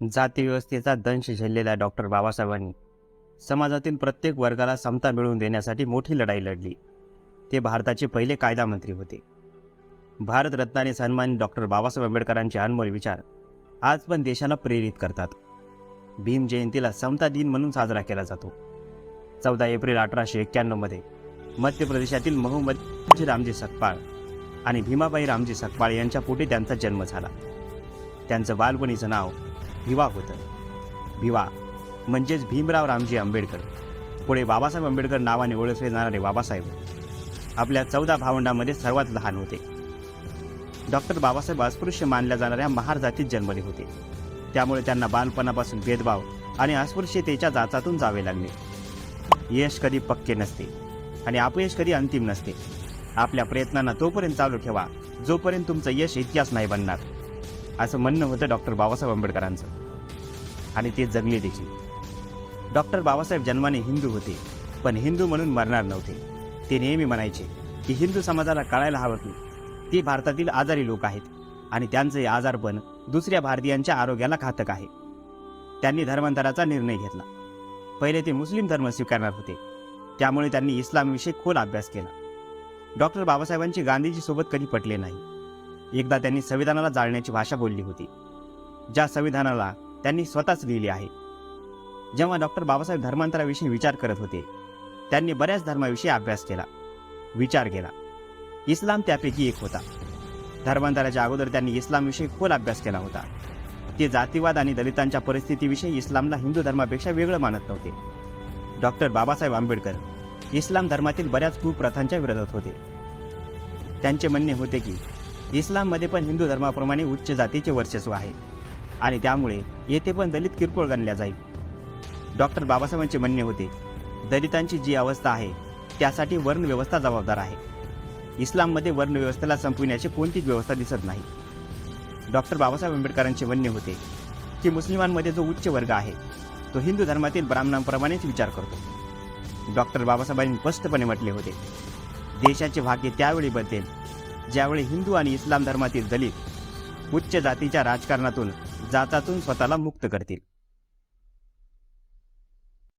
जाती व्यवस्थेचा दंश झेललेल्या डॉक्टर बाबासाहेबांनी समाजातील प्रत्येक वर्गाला समता मिळवून देण्यासाठी मोठी लढाई लढली. ते भारताचे पहिले कायदा मंत्री होते. भारतरत्नाने सन्मानित डॉक्टर बाबासाहेब आंबेडकरांचे अनमोल विचार आज पण देशाला प्रेरित करतात. भीम जयंतीला समता दिन म्हणून साजरा केला जातो. 14 एप्रिल 1891 मध्ये मध्य प्रदेशातील महूमध्ये रामजी सकपाळ आणि भीमाबाई रामजी सकपाळ यांच्या पोटी त्यांचा जन्म झाला. त्यांचं बालपणीचं नाव भिवा होतं. भिवा म्हणजेच भीमराव रामजी आंबेडकर. पुढे बाबासाहेब आंबेडकर नावाने ओळखले जाणारे बाबासाहेब आपल्या 14 भावंडांमध्ये सर्वात लहान होते. डॉक्टर बाबासाहेब अस्पृश्य मानल्या जाणाऱ्या महार जातीत जन्मले होते. त्यामुळे त्यांना बालपणापासून भेदभाव आणि अस्पृश्यतेच्या जाचातून जावे लागले. यश कधी पक्के नसते आणि अपयश कधी अंतिम नसते. आपल्या प्रयत्नांना तोपर्यंत चालू ठेवा जोपर्यंत तुमचं यश इतिहास नाही बनणार, असं म्हणणं होतं डॉक्टर बाबासाहेब आंबेडकरांचं. आणि ते जगले देखील. डॉक्टर बाबासाहेब जन्माने हिंदू होते, पण हिंदू म्हणून मरणार नव्हते. ते नेहमी म्हणायचे की हिंदू समाजाला कळायला हवं की ते भारतातील आजारी लोक आहेत आणि त्यांचे आजारपण दुसऱ्या भारतीयांच्या आरोग्याला घातक आहे. त्यांनी धर्मांतराचा निर्णय घेतला. पहिले ते मुस्लिम धर्म स्वीकारणार होते, त्यामुळे त्यांनी इस्लामविषयी खोल अभ्यास केला. डॉक्टर बाबासाहेबांची गांधीजीसोबत कधी पटले नाही. एकदा त्यांनी संविधानाला जाळण्याची भाषा बोलली होती, ज्या संविधानाला त्यांनी स्वतःच लिहिले आहे. जेव्हा डॉक्टर बाबासाहेब धर्मांतराविषयी विचार करत होते, त्यांनी बऱ्याच धर्माविषयी अभ्यास केला, विचार केला. इस्लाम त्यापैकी एक होता. धर्मांतराच्या अगोदर त्यांनी इस्लामविषयी खोल अभ्यास केला होता. ते जातीवाद आणि दलितांच्या परिस्थितीविषयी इस्लामला हिंदू धर्मापेक्षा वेगळं मानत नव्हते. डॉक्टर बाबासाहेब आंबेडकर इस्लाम धर्मातील बऱ्याच कुप्रथांच्या विरोधात होते. त्यांचे म्हणणे होते की इस्लाममध्ये पण हिंदू धर्माप्रमाणे उच्च जातीचे वर्चस्व आहे आणि त्यामुळे येथे पण दलित किरकोळ गणल्या जाईल. डॉक्टर बाबासाहेबांचे म्हणणे होते, दलितांची जी अवस्था आहे त्यासाठी वर्णव्यवस्था जबाबदार आहे. इस्लाममध्ये वर्णव्यवस्थेला संपविण्याची कोणतीच व्यवस्था दिसत नाही. डॉक्टर बाबासाहेब आंबेडकरांचे म्हणणे होते की मुस्लिमांमध्ये जो उच्च वर्ग आहे तो हिंदू धर्मातील ब्राह्मणांप्रमाणेच विचार करतो. डॉक्टर बाबासाहेबांनी स्पष्टपणे म्हटले होते, देशाचे भाग्य त्यावेळी बदलेल ज्यावेळी हिंदू आणि इस्लाम धर्मातील दलित उच्च जातीच्या राजकारणातून जाचातून स्वतःला मुक्त करतील.